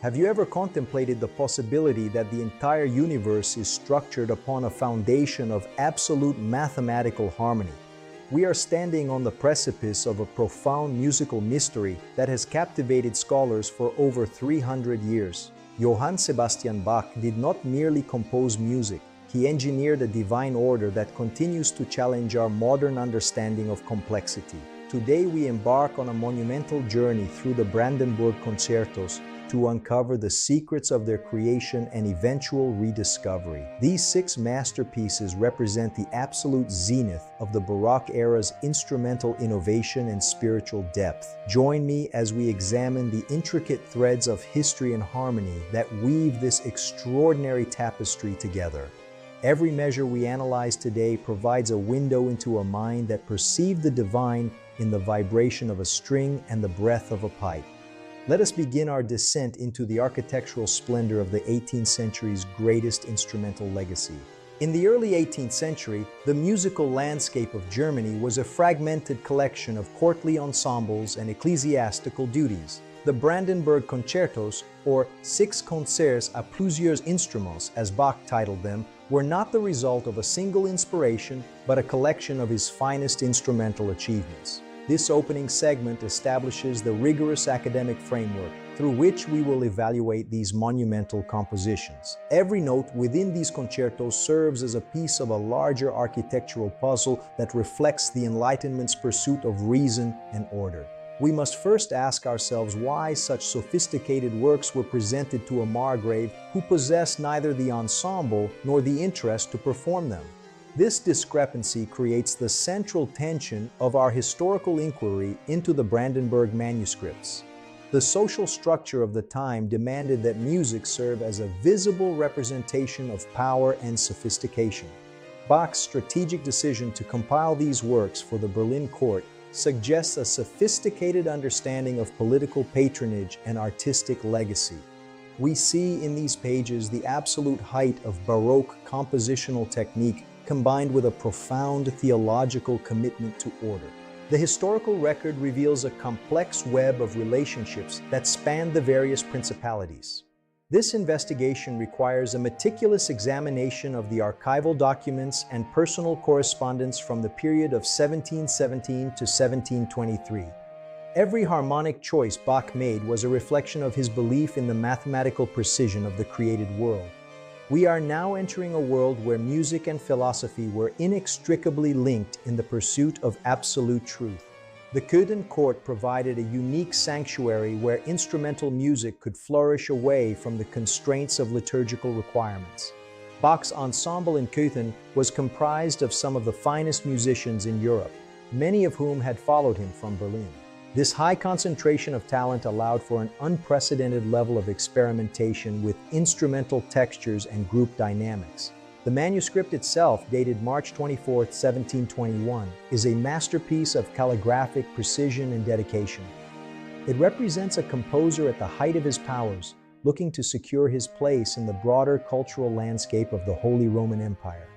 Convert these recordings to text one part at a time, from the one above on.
Have you ever contemplated the possibility that the entire universe is structured upon a foundation of absolute mathematical harmony? We are standing on the precipice of a profound musical mystery that has captivated scholars for over 300 years. Johann Sebastian Bach did not merely compose music, he engineered a divine order that continues to challenge our modern understanding of complexity. Today we embark on a monumental journey through the Brandenburg Concertos to uncover the secrets of their creation and eventual rediscovery. These 6 masterpieces represent the absolute zenith of the Baroque era's instrumental innovation and spiritual depth. Join me as we examine the intricate threads of history and harmony that weave this extraordinary tapestry together. Every measure we analyze today provides a window into a mind that perceived the divine in the vibration of a string and the breath of a pipe. Let us begin our descent into the architectural splendor of the 18th century's greatest instrumental legacy. In the early 18th century, the musical landscape of Germany was a fragmented collection of courtly ensembles and ecclesiastical duties. The Brandenburg Concertos, or 6 concerts à plusieurs instruments as Bach titled them, were not the result of a single inspiration, but a collection of his finest instrumental achievements. This opening segment establishes the rigorous academic framework through which we will evaluate these monumental compositions. Every note within these concertos serves as a piece of a larger architectural puzzle that reflects the Enlightenment's pursuit of reason and order. We must first ask ourselves why such sophisticated works were presented to a Margrave who possessed neither the ensemble nor the interest to perform them. This discrepancy creates the central tension of our historical inquiry into the Brandenburg manuscripts. The social structure of the time demanded that music serve as a visible representation of power and sophistication. Bach's strategic decision to compile these works for the Berlin court suggests a sophisticated understanding of political patronage and artistic legacy. We see in these pages the absolute height of Baroque compositional technique combined with a profound theological commitment to order. The historical record reveals a complex web of relationships that span the various principalities. This investigation requires a meticulous examination of the archival documents and personal correspondence from the period of 1717 to 1723. Every harmonic choice Bach made was a reflection of his belief in the mathematical precision of the created world. We are now entering a world where music and philosophy were inextricably linked in the pursuit of absolute truth. The Cöthen court provided a unique sanctuary where instrumental music could flourish away from the constraints of liturgical requirements. Bach's ensemble in Cöthen was comprised of some of the finest musicians in Europe, many of whom had followed him from Berlin. This high concentration of talent allowed for an unprecedented level of experimentation with instrumental textures and group dynamics. The manuscript itself, dated March 24, 1721, is a masterpiece of calligraphic precision and dedication. It represents a composer at the height of his powers, looking to secure his place in the broader cultural landscape of the Holy Roman Empire.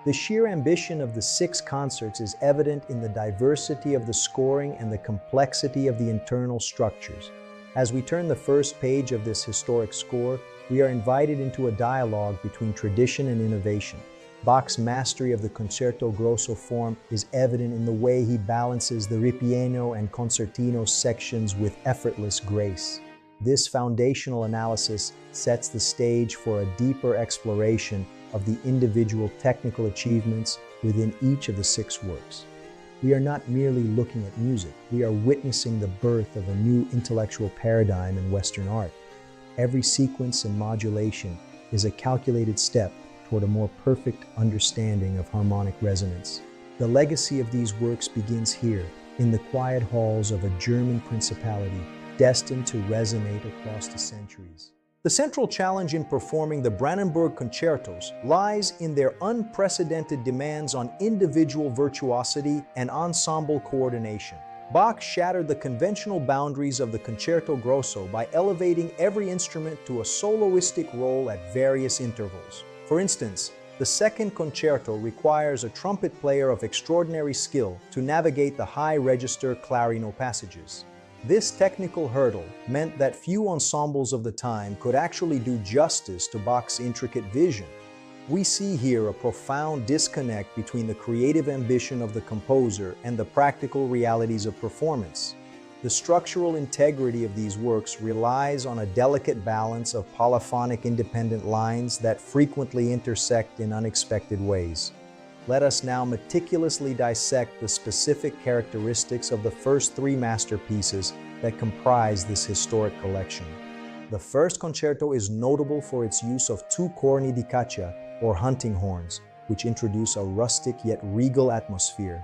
The sheer ambition of the 6 concerts is evident in the diversity of the scoring and the complexity of the internal structures. As we turn the first page of this historic score, we are invited into a dialogue between tradition and innovation. Bach's mastery of the concerto grosso form is evident in the way he balances the ripieno and concertino sections with effortless grace. This foundational analysis sets the stage for a deeper exploration of the individual technical achievements within each of the 6 works. We are not merely looking at music, we are witnessing the birth of a new intellectual paradigm in Western art. Every sequence and modulation is a calculated step toward a more perfect understanding of harmonic resonance. The legacy of these works begins here, in the quiet halls of a German principality destined to resonate across the centuries. The central challenge in performing the Brandenburg Concertos lies in their unprecedented demands on individual virtuosity and ensemble coordination. Bach shattered the conventional boundaries of the concerto grosso by elevating every instrument to a soloistic role at various intervals. For instance, the second concerto requires a trumpet player of extraordinary skill to navigate the high register clarino passages. This technical hurdle meant that few ensembles of the time could actually do justice to Bach's intricate vision. We see here a profound disconnect between the creative ambition of the composer and the practical realities of performance. The structural integrity of these works relies on a delicate balance of polyphonic independent lines that frequently intersect in unexpected ways. Let us now meticulously dissect the specific characteristics of the first three masterpieces that comprise this historic collection. The first concerto is notable for its use of two corni di caccia, or hunting horns, which introduce a rustic yet regal atmosphere.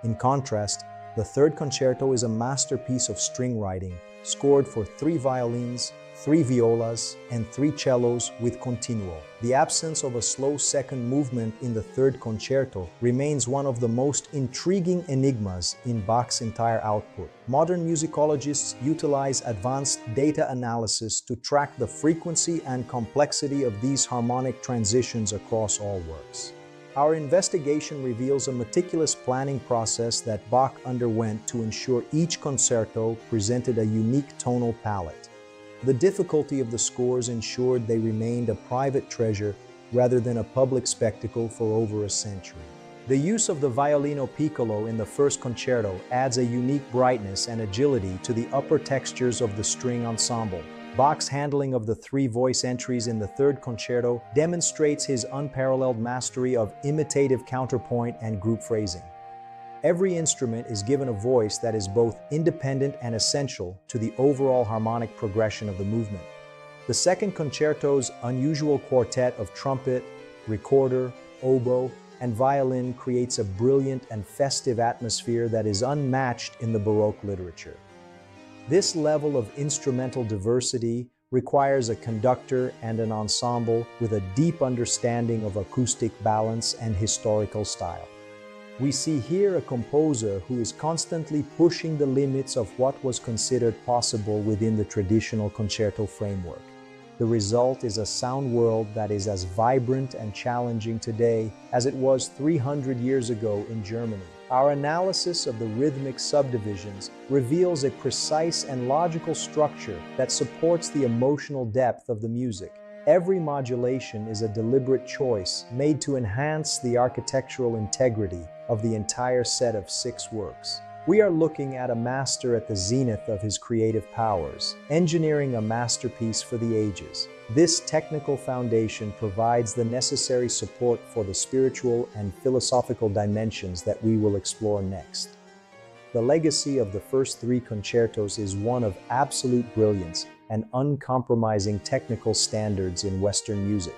In contrast, the third concerto is a masterpiece of string writing, scored for 3 violins, 3 violas, and 3 cellos with continuo. The absence of a slow second movement in the third concerto remains one of the most intriguing enigmas in Bach's entire output. Modern musicologists utilize advanced data analysis to track the frequency and complexity of these harmonic transitions across all works. Our investigation reveals a meticulous planning process that Bach underwent to ensure each concerto presented a unique tonal palette. The difficulty of the scores ensured they remained a private treasure rather than a public spectacle for over a century. The use of the violino piccolo in the first concerto adds a unique brightness and agility to the upper textures of the string ensemble. Bach's handling of the 3 voice entries in the third concerto demonstrates his unparalleled mastery of imitative counterpoint and group phrasing. Every instrument is given a voice that is both independent and essential to the overall harmonic progression of the movement. The second concerto's unusual quartet of trumpet, recorder, oboe, and violin creates a brilliant and festive atmosphere that is unmatched in the Baroque literature. This level of instrumental diversity requires a conductor and an ensemble with a deep understanding of acoustic balance and historical style. We see here a composer who is constantly pushing the limits of what was considered possible within the traditional concerto framework. The result is a sound world that is as vibrant and challenging today as it was 300 years ago in Germany. Our analysis of the rhythmic subdivisions reveals a precise and logical structure that supports the emotional depth of the music. Every modulation is a deliberate choice made to enhance the architectural integrity of the entire set of 6 works. We are looking at a master at the zenith of his creative powers, engineering a masterpiece for the ages. This technical foundation provides the necessary support for the spiritual and philosophical dimensions that we will explore next. The legacy of the first 3 concertos is one of absolute brilliance and uncompromising technical standards in Western music.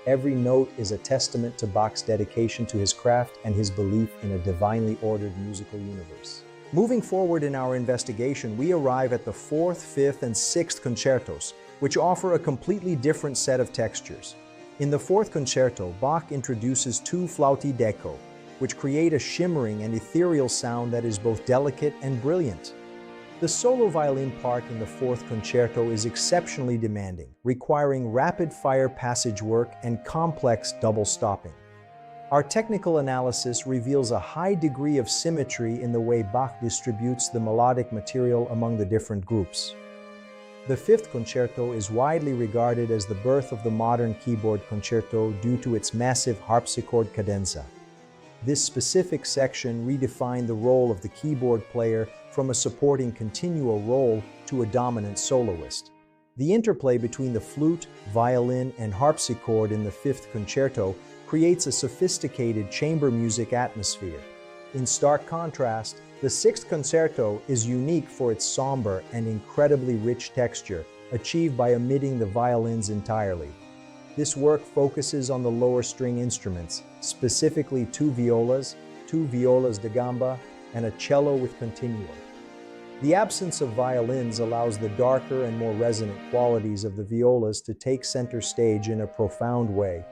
Every note is a testament to Bach's dedication to his craft and his belief in a divinely ordered musical universe. Moving forward in our investigation, we arrive at the 4th, 5th, and 6th concertos, which offer a completely different set of textures. In the 4th concerto, Bach introduces 2 flauti d'eco, which create a shimmering and ethereal sound that is both delicate and brilliant. The solo violin part in the 4th concerto is exceptionally demanding, requiring rapid-fire passage work and complex double stopping. Our technical analysis reveals a high degree of symmetry in the way Bach distributes the melodic material among the different groups. The 5th concerto is widely regarded as the birth of the modern keyboard concerto due to its massive harpsichord cadenza. This specific section redefined the role of the keyboard player from a supporting continuo role to a dominant soloist. The interplay between the flute, violin, and harpsichord in the 5th concerto creates a sophisticated chamber music atmosphere. In stark contrast, the 6th concerto is unique for its somber and incredibly rich texture, achieved by omitting the violins entirely. This work focuses on the lower string instruments, specifically 2 violas, 2 violas da gamba, and a cello with continuo. The absence of violins allows the darker and more resonant qualities of the violas to take center stage in a profound way.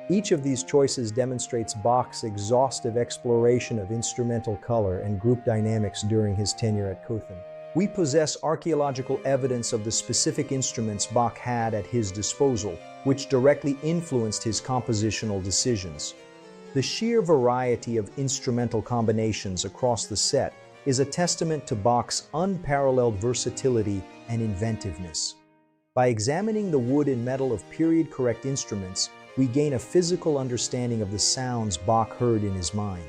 Each of these choices demonstrates Bach's exhaustive exploration of instrumental color and group dynamics during his tenure at Cöthen. We possess archaeological evidence of the specific instruments Bach had at his disposal, which directly influenced his compositional decisions. The sheer variety of instrumental combinations across the set is a testament to Bach's unparalleled versatility and inventiveness. By examining the wood and metal of period-correct instruments, we gain a physical understanding of the sounds Bach heard in his mind.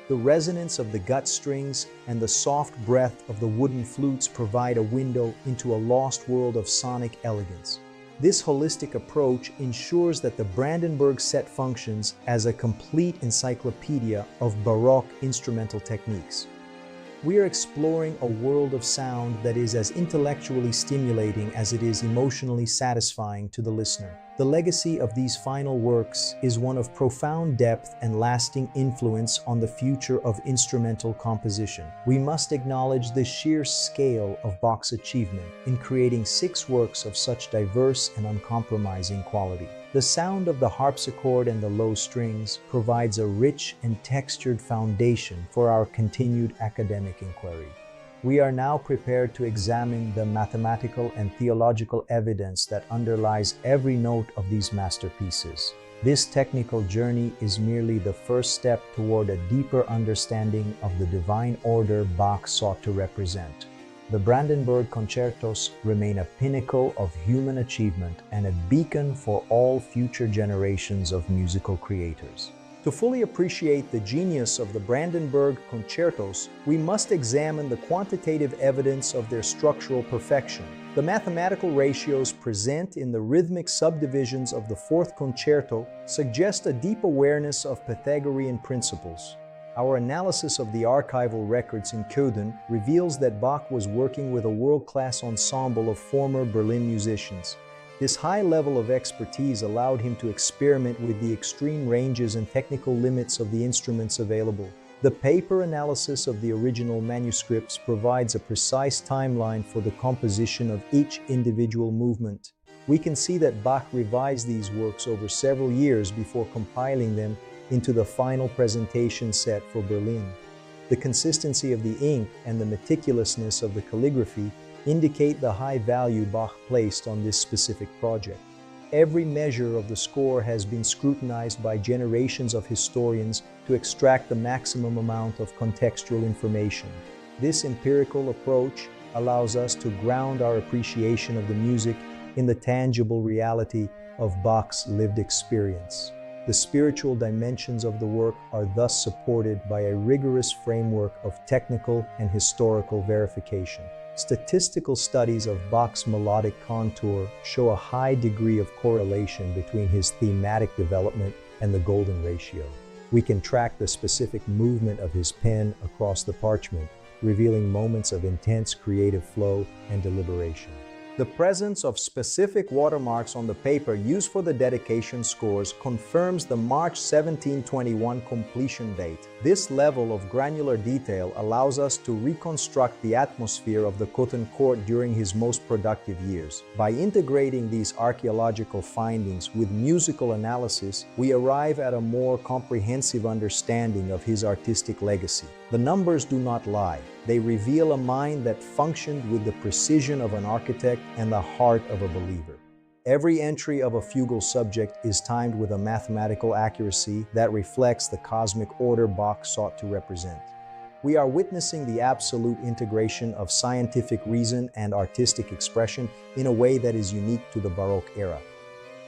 The resonance of the gut strings and the soft breath of the wooden flutes provide a window into a lost world of sonic elegance. This holistic approach ensures that the Brandenburg set functions as a complete encyclopedia of Baroque instrumental techniques. We are exploring a world of sound that is as intellectually stimulating as it is emotionally satisfying to the listener. The legacy of these final works is one of profound depth and lasting influence on the future of instrumental composition. We must acknowledge the sheer scale of Bach's achievement in creating 6 works of such diverse and uncompromising quality. The sound of the harpsichord and the low strings provides a rich and textured foundation for our continued academic inquiry. We are now prepared to examine the mathematical and theological evidence that underlies every note of these masterpieces. This technical journey is merely the first step toward a deeper understanding of the divine order Bach sought to represent. The Brandenburg Concertos remain a pinnacle of human achievement and a beacon for all future generations of musical creators. To fully appreciate the genius of the Brandenburg Concertos, we must examine the quantitative evidence of their structural perfection. The mathematical ratios present in the rhythmic subdivisions of the Fourth Concerto suggest a deep awareness of Pythagorean principles. Our analysis of the archival records in Köthen reveals that Bach was working with a world-class ensemble of former Berlin musicians. This high level of expertise allowed him to experiment with the extreme ranges and technical limits of the instruments available. The paper analysis of the original manuscripts provides a precise timeline for the composition of each individual movement. We can see that Bach revised these works over several years before compiling them into the final presentation set for Berlin. The consistency of the ink and the meticulousness of the calligraphy indicate the high value Bach placed on this specific project. Every measure of the score has been scrutinized by generations of historians to extract the maximum amount of contextual information. This empirical approach allows us to ground our appreciation of the music in the tangible reality of Bach's lived experience. The spiritual dimensions of the work are thus supported by a rigorous framework of technical and historical verification. Statistical studies of Bach's melodic contour show a high degree of correlation between his thematic development and the golden ratio. We can track the specific movement of his pen across the parchment, revealing moments of intense creative flow and deliberation. The presence of specific watermarks on the paper used for the dedication scores confirms the March 1721 completion date. This level of granular detail allows us to reconstruct the atmosphere of the Köthen court during his most productive years. By integrating these archaeological findings with musical analysis, we arrive at a more comprehensive understanding of his artistic legacy. The numbers do not lie. They reveal a mind that functioned with the precision of an architect and the heart of a believer. Every entry of a fugal subject is timed with a mathematical accuracy that reflects the cosmic order Bach sought to represent. We are witnessing the absolute integration of scientific reason and artistic expression in a way that is unique to the Baroque era.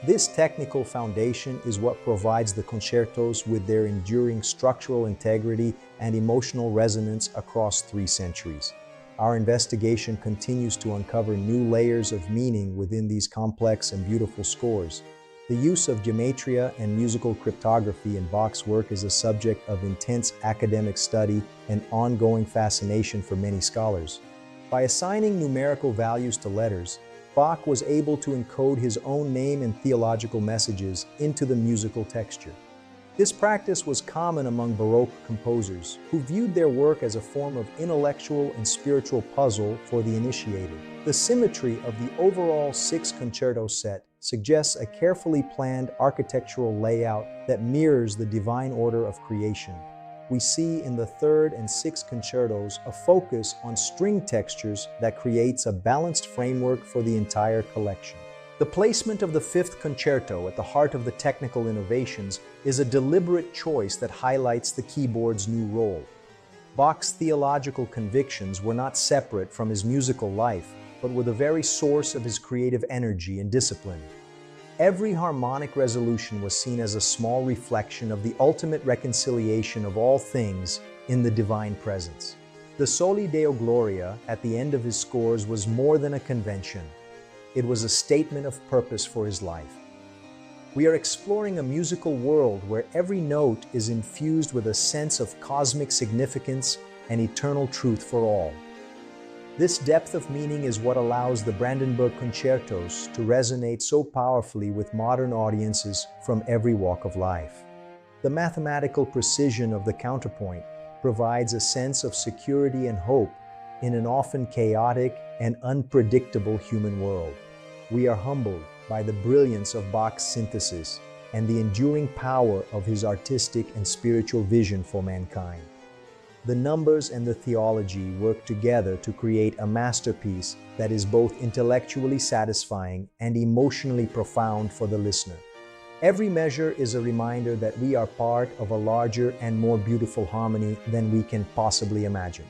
This technical foundation is what provides the concertos with their enduring structural integrity and emotional resonance across 3 centuries. Our investigation continues to uncover new layers of meaning within these complex and beautiful scores. The use of gematria and musical cryptography in Bach's work is a subject of intense academic study and ongoing fascination for many scholars. By assigning numerical values to letters, Bach was able to encode his own name and theological messages into the musical texture. This practice was common among Baroque composers, who viewed their work as a form of intellectual and spiritual puzzle for the initiated. The symmetry of the overall 6 concerto set suggests a carefully planned architectural layout that mirrors the divine order of creation. We see in the 3rd and 6th concertos a focus on string textures that creates a balanced framework for the entire collection. The placement of the 5th concerto at the heart of the technical innovations is a deliberate choice that highlights the keyboard's new role. Bach's theological convictions were not separate from his musical life, but were the very source of his creative energy and discipline. Every harmonic resolution was seen as a small reflection of the ultimate reconciliation of all things in the divine presence. The Soli Deo Gloria at the end of his scores was more than a convention. It was a statement of purpose for his life. We are exploring a musical world where every note is infused with a sense of cosmic significance and eternal truth for all. This depth of meaning is what allows the Brandenburg Concertos to resonate so powerfully with modern audiences from every walk of life. The mathematical precision of the counterpoint provides a sense of security and hope in an often chaotic and unpredictable human world. We are humbled by the brilliance of Bach's synthesis and the enduring power of his artistic and spiritual vision for mankind. The numbers and the theology work together to create a masterpiece that is both intellectually satisfying and emotionally profound for the listener. Every measure is a reminder that we are part of a larger and more beautiful harmony than we can possibly imagine.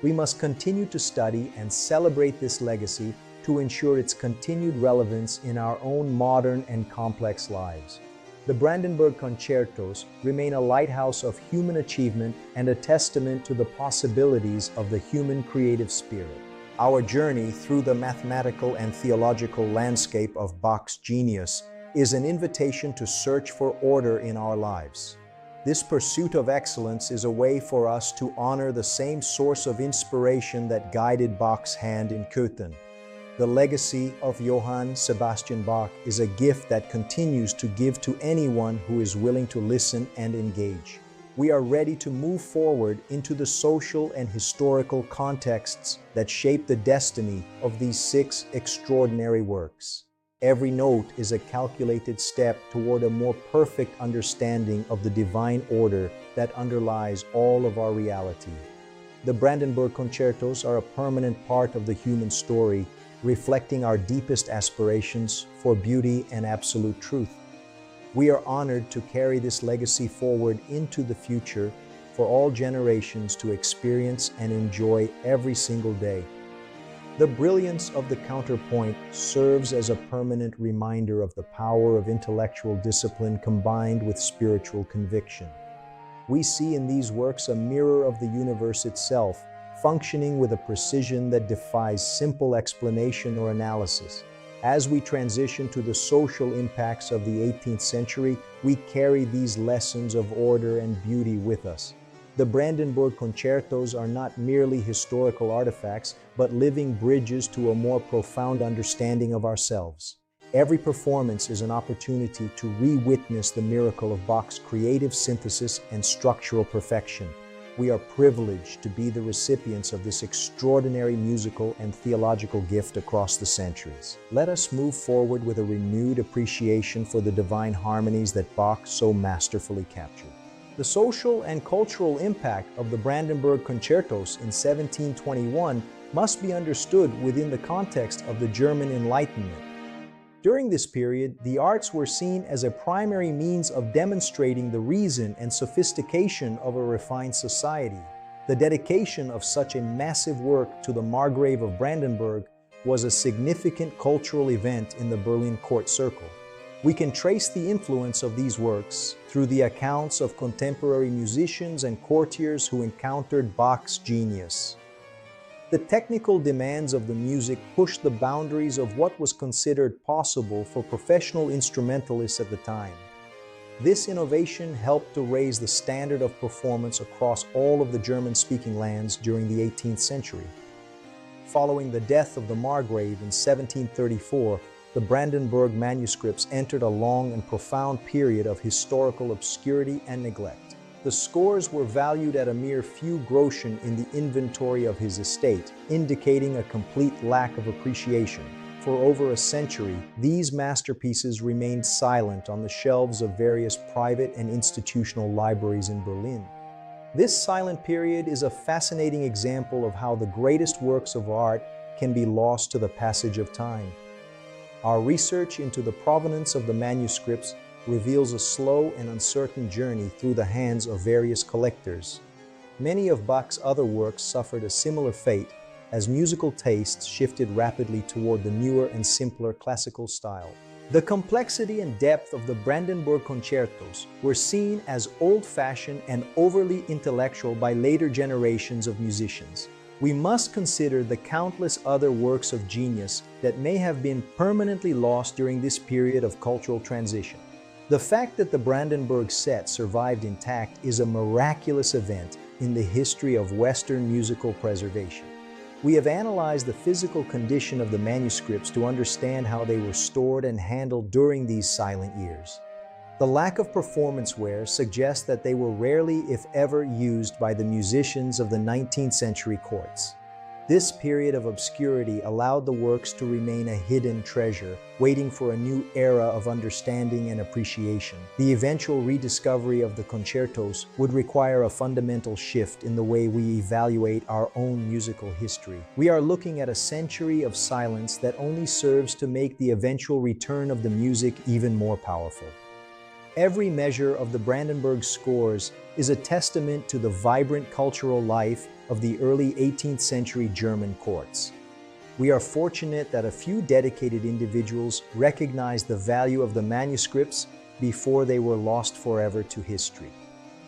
We must continue to study and celebrate this legacy to ensure its continued relevance in our own modern and complex lives. The Brandenburg Concertos remain a lighthouse of human achievement and a testament to the possibilities of the human creative spirit. Our journey through the mathematical and theological landscape of Bach's genius is an invitation to search for order in our lives. This pursuit of excellence is a way for us to honor the same source of inspiration that guided Bach's hand in Köthen. The legacy of Johann Sebastian Bach is a gift that continues to give to anyone who is willing to listen and engage. We are ready to move forward into the social and historical contexts that shape the destiny of these 6 extraordinary works. Every note is a calculated step toward a more perfect understanding of the divine order that underlies all of our reality. The Brandenburg Concertos are a permanent part of the human story, reflecting our deepest aspirations for beauty and absolute truth. We are honored to carry this legacy forward into the future for all generations to experience and enjoy every single day. The brilliance of the counterpoint serves as a permanent reminder of the power of intellectual discipline combined with spiritual conviction. We see in these works a mirror of the universe itself, functioning with a precision that defies simple explanation or analysis. As we transition to the social impacts of the 18th century, we carry these lessons of order and beauty with us. The Brandenburg Concertos are not merely historical artifacts, but living bridges to a more profound understanding of ourselves. Every performance is an opportunity to re-witness the miracle of Bach's creative synthesis and structural perfection. We are privileged to be the recipients of this extraordinary musical and theological gift across the centuries. Let us move forward with a renewed appreciation for the divine harmonies that Bach so masterfully captured. The social and cultural impact of the Brandenburg Concertos in 1721 must be understood within the context of the German Enlightenment. During this period, the arts were seen as a primary means of demonstrating the reason and sophistication of a refined society. The dedication of such a massive work to the Margrave of Brandenburg was a significant cultural event in the Berlin court circle. We can trace the influence of these works through the accounts of contemporary musicians and courtiers who encountered Bach's genius. The technical demands of the music pushed the boundaries of what was considered possible for professional instrumentalists at the time. This innovation helped to raise the standard of performance across all of the German-speaking lands during the 18th century. Following the death of the Margrave in 1734, the Brandenburg manuscripts entered a long and profound period of historical obscurity and neglect. The scores were valued at a mere few groschen in the inventory of his estate, indicating a complete lack of appreciation. For over a century, these masterpieces remained silent on the shelves of various private and institutional libraries in Berlin. This silent period is a fascinating example of how the greatest works of art can be lost to the passage of time. Our research into the provenance of the manuscripts reveals a slow and uncertain journey through the hands of various collectors. Many of Bach's other works suffered a similar fate as musical tastes shifted rapidly toward the newer and simpler classical style. The complexity and depth of the Brandenburg Concertos were seen as old-fashioned and overly intellectual by later generations of musicians. We must consider the countless other works of genius that may have been permanently lost during this period of cultural transition. The fact that the Brandenburg set survived intact is a miraculous event in the history of Western musical preservation. We have analyzed the physical condition of the manuscripts to understand how they were stored and handled during these silent years. The lack of performance wear suggests that they were rarely, if ever, used by the musicians of the 19th century courts. This period of obscurity allowed the works to remain a hidden treasure, waiting for a new era of understanding and appreciation. The eventual rediscovery of the concertos would require a fundamental shift in the way we evaluate our own musical history. We are looking at a century of silence that only serves to make the eventual return of the music even more powerful. Every measure of the Brandenburg scores is a testament to the vibrant cultural life of the early 18th century German courts. We are fortunate that a few dedicated individuals recognized the value of the manuscripts before they were lost forever to history.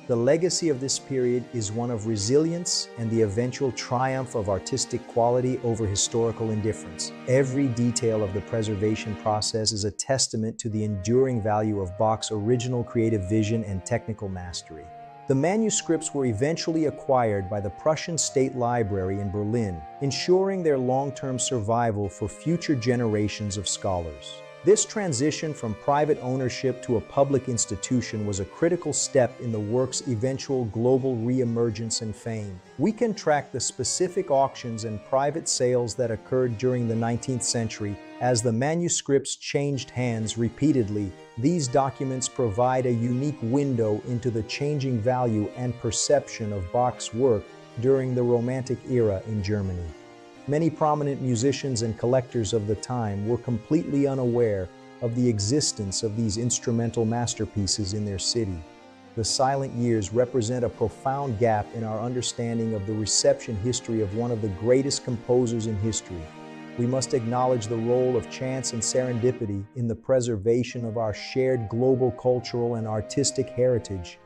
The legacy of this period is one of resilience and the eventual triumph of artistic quality over historical indifference. Every detail of the preservation process is a testament to the enduring value of Bach's original creative vision and technical mastery. The manuscripts were eventually acquired by the Prussian State Library in Berlin, ensuring their long-term survival for future generations of scholars. This transition from private ownership to a public institution was a critical step in the work's eventual global re-emergence and fame. We can track the specific auctions and private sales that occurred during the 19th century. As the manuscripts changed hands repeatedly, these documents provide a unique window into the changing value and perception of Bach's work during the Romantic era in Germany. Many prominent musicians and collectors of the time were completely unaware of the existence of these instrumental masterpieces in their city. The silent years represent a profound gap in our understanding of the reception history of one of the greatest composers in history. We must acknowledge the role of chance and serendipity in the preservation of our shared global cultural and artistic heritage.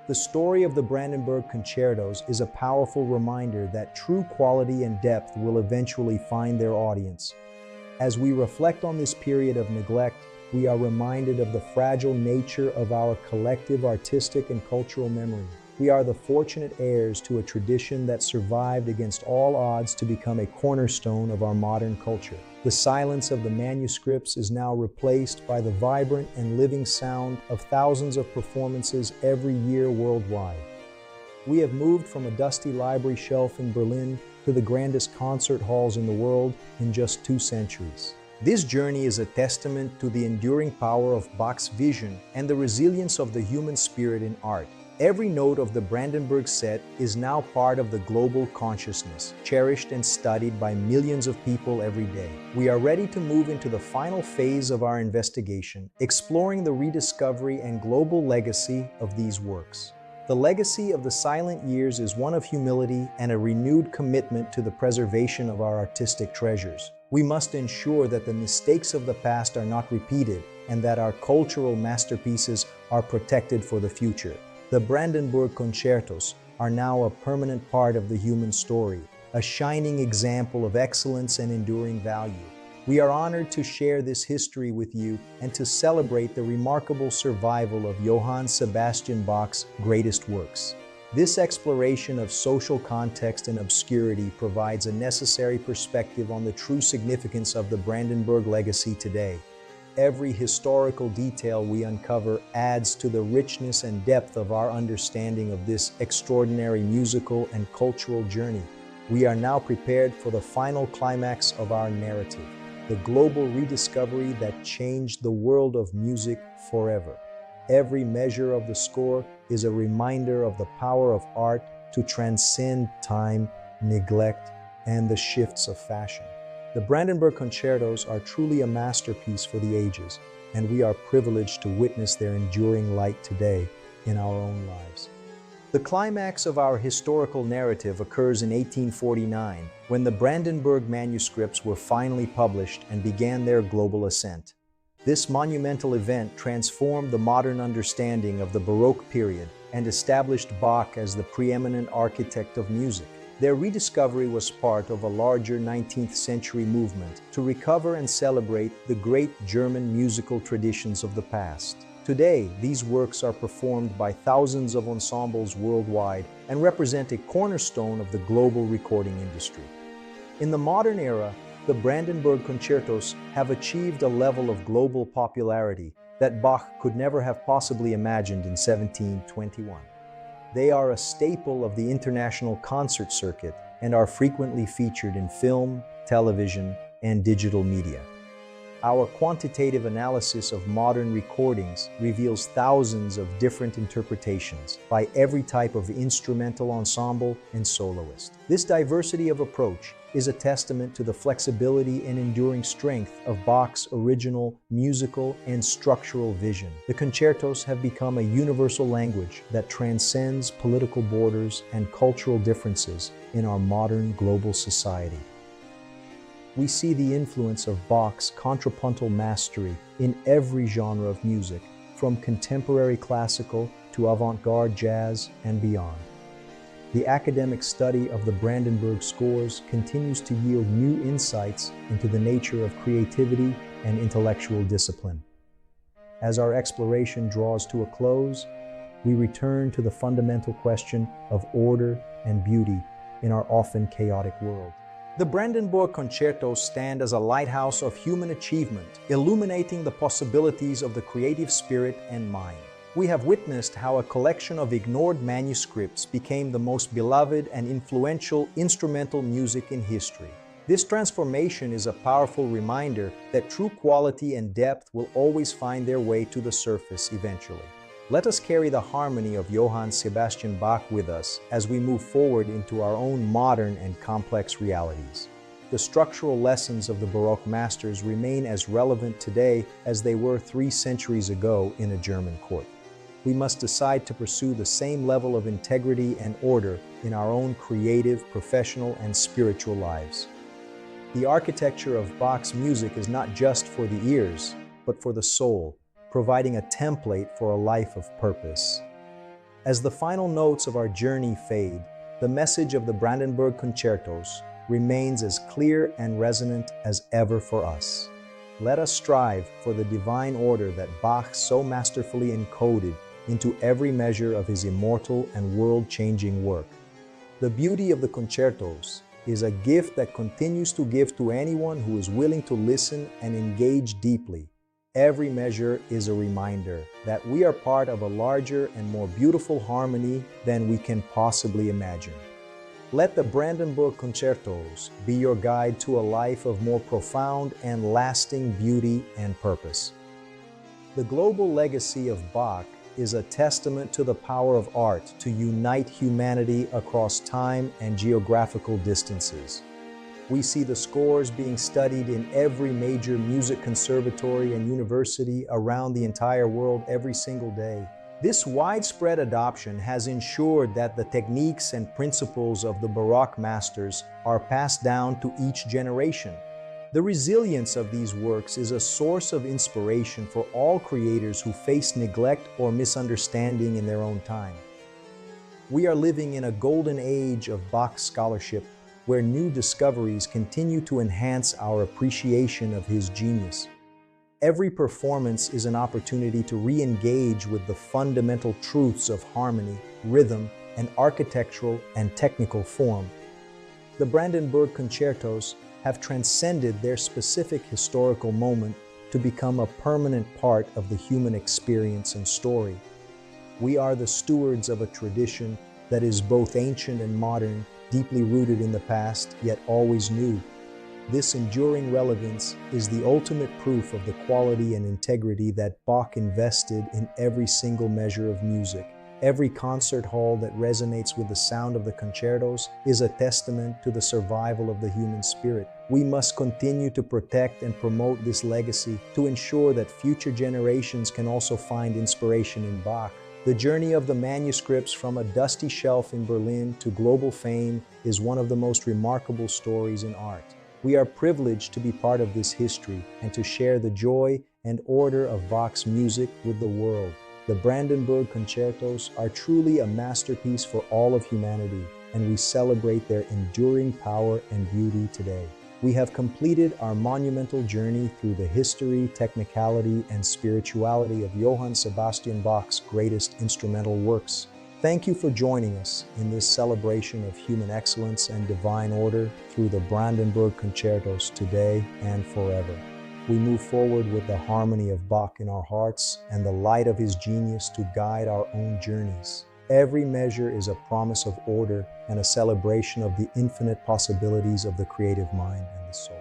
The story of the Brandenburg Concertos is a powerful reminder that true quality and depth will eventually find their audience. As we reflect on this period of neglect, we are reminded of the fragile nature of our collective artistic and cultural memory. We are the fortunate heirs to a tradition that survived against all odds to become a cornerstone of our modern culture. The silence of the manuscripts is now replaced by the vibrant and living sound of thousands of performances every year worldwide. We have moved from a dusty library shelf in Berlin to the grandest concert halls in the world in just 2 centuries. This journey is a testament to the enduring power of Bach's vision and the resilience of the human spirit in art. Every note of the Brandenburg set is now part of the global consciousness, cherished and studied by millions of people every day. We are ready to move into the final phase of our investigation, exploring the rediscovery and global legacy of these works. The legacy of the silent years is one of humility and a renewed commitment to the preservation of our artistic treasures. We must ensure that the mistakes of the past are not repeated and that our cultural masterpieces are protected for the future. The Brandenburg Concertos are now a permanent part of the human story, a shining example of excellence and enduring value. We are honored to share this history with you and to celebrate the remarkable survival of Johann Sebastian Bach's greatest works. This exploration of social context and obscurity provides a necessary perspective on the true significance of the Brandenburg legacy today. Every historical detail we uncover adds to the richness and depth of our understanding of this extraordinary musical and cultural journey. We are now prepared for the final climax of our narrative, the global rediscovery that changed the world of music forever. Every measure of the score is a reminder of the power of art to transcend time, neglect, and the shifts of fashion. The Brandenburg Concertos are truly a masterpiece for the ages, and we are privileged to witness their enduring light today in our own lives. The climax of our historical narrative occurs in 1849, when the Brandenburg manuscripts were finally published and began their global ascent. This monumental event transformed the modern understanding of the Baroque period and established Bach as the preeminent architect of music. Their rediscovery was part of a larger 19th century movement to recover and celebrate the great German musical traditions of the past. Today, these works are performed by thousands of ensembles worldwide and represent a cornerstone of the global recording industry. In the modern era, the Brandenburg Concertos have achieved a level of global popularity that Bach could never have possibly imagined in 1721. They are a staple of the international concert circuit and are frequently featured in film, television, and digital media. Our quantitative analysis of modern recordings reveals thousands of different interpretations by every type of instrumental ensemble and soloist. This diversity of approach is a testament to the flexibility and enduring strength of Bach's original musical and structural vision. The concertos have become a universal language that transcends political borders and cultural differences in our modern global society. We see the influence of Bach's contrapuntal mastery in every genre of music, from contemporary classical to avant-garde jazz and beyond. The academic study of the Brandenburg scores continues to yield new insights into the nature of creativity and intellectual discipline. As our exploration draws to a close, we return to the fundamental question of order and beauty in our often chaotic world. The Brandenburg Concertos stand as a lighthouse of human achievement, illuminating the possibilities of the creative spirit and mind. We have witnessed how a collection of ignored manuscripts became the most beloved and influential instrumental music in history. This transformation is a powerful reminder that true quality and depth will always find their way to the surface eventually. Let us carry the harmony of Johann Sebastian Bach with us as we move forward into our own modern and complex realities. The structural lessons of the Baroque masters remain as relevant today as they were 3 centuries ago in a German court. We must decide to pursue the same level of integrity and order in our own creative, professional, and spiritual lives. The architecture of Bach's music is not just for the ears, but for the soul, providing a template for a life of purpose. As the final notes of our journey fade, the message of the Brandenburg Concertos remains as clear and resonant as ever for us. Let us strive for the divine order that Bach so masterfully encoded into every measure of his immortal and world-changing work. The beauty of the concertos is a gift that continues to give to anyone who is willing to listen and engage deeply. Every measure is a reminder that we are part of a larger and more beautiful harmony than we can possibly imagine. Let the Brandenburg Concertos be your guide to a life of more profound and lasting beauty and purpose. The global legacy of Bach is a testament to the power of art to unite humanity across time and geographical distances. We see the scores being studied in every major music conservatory and university around the entire world every single day. This widespread adoption has ensured that the techniques and principles of the Baroque masters are passed down to each generation. The resilience of these works is a source of inspiration for all creators who face neglect or misunderstanding in their own time. We are living in a golden age of Bach scholarship, where new discoveries continue to enhance our appreciation of his genius. Every performance is an opportunity to re-engage with the fundamental truths of harmony, rhythm, and architectural and technical form. The Brandenburg Concertos have transcended their specific historical moment to become a permanent part of the human experience and story. We are the stewards of a tradition that is both ancient and modern, deeply rooted in the past, yet always new. This enduring relevance is the ultimate proof of the quality and integrity that Bach invested in every single measure of music. Every concert hall that resonates with the sound of the concertos is a testament to the survival of the human spirit. We must continue to protect and promote this legacy to ensure that future generations can also find inspiration in Bach. The journey of the manuscripts from a dusty shelf in Berlin to global fame is one of the most remarkable stories in art. We are privileged to be part of this history and to share the joy and order of Bach's music with the world. The Brandenburg Concertos are truly a masterpiece for all of humanity, and we celebrate their enduring power and beauty today. We have completed our monumental journey through the history, technicality, and spirituality of Johann Sebastian Bach's greatest instrumental works. Thank you for joining us in this celebration of human excellence and divine order through the Brandenburg Concertos today and forever. We move forward with the harmony of Bach in our hearts and the light of his genius to guide our own journeys. Every measure is a promise of order and a celebration of the infinite possibilities of the creative mind and the soul.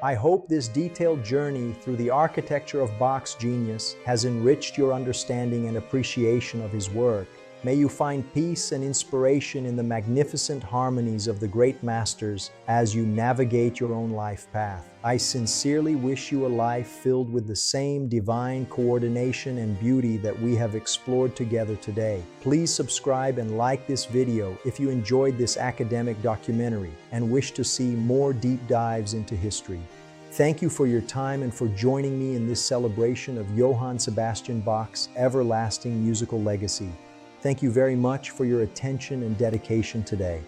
I hope this detailed journey through the architecture of Bach's genius has enriched your understanding and appreciation of his work. May you find peace and inspiration in the magnificent harmonies of the great masters as you navigate your own life path. I sincerely wish you a life filled with the same divine coordination and beauty that we have explored together today. Please subscribe and like this video if you enjoyed this academic documentary and wish to see more deep dives into history. Thank you for your time and for joining me in this celebration of Johann Sebastian Bach's everlasting musical legacy. Thank you very much for your attention and dedication today.